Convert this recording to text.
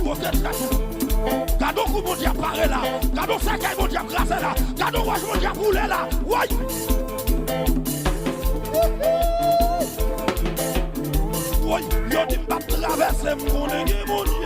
côté de cadeau coup mon diable paré là. Cadeau cercueil mon diable grâce là. Cadeau roche mon diable roulé là. Ouais. Oui, yo dit m'pas traverser mon nègre mon.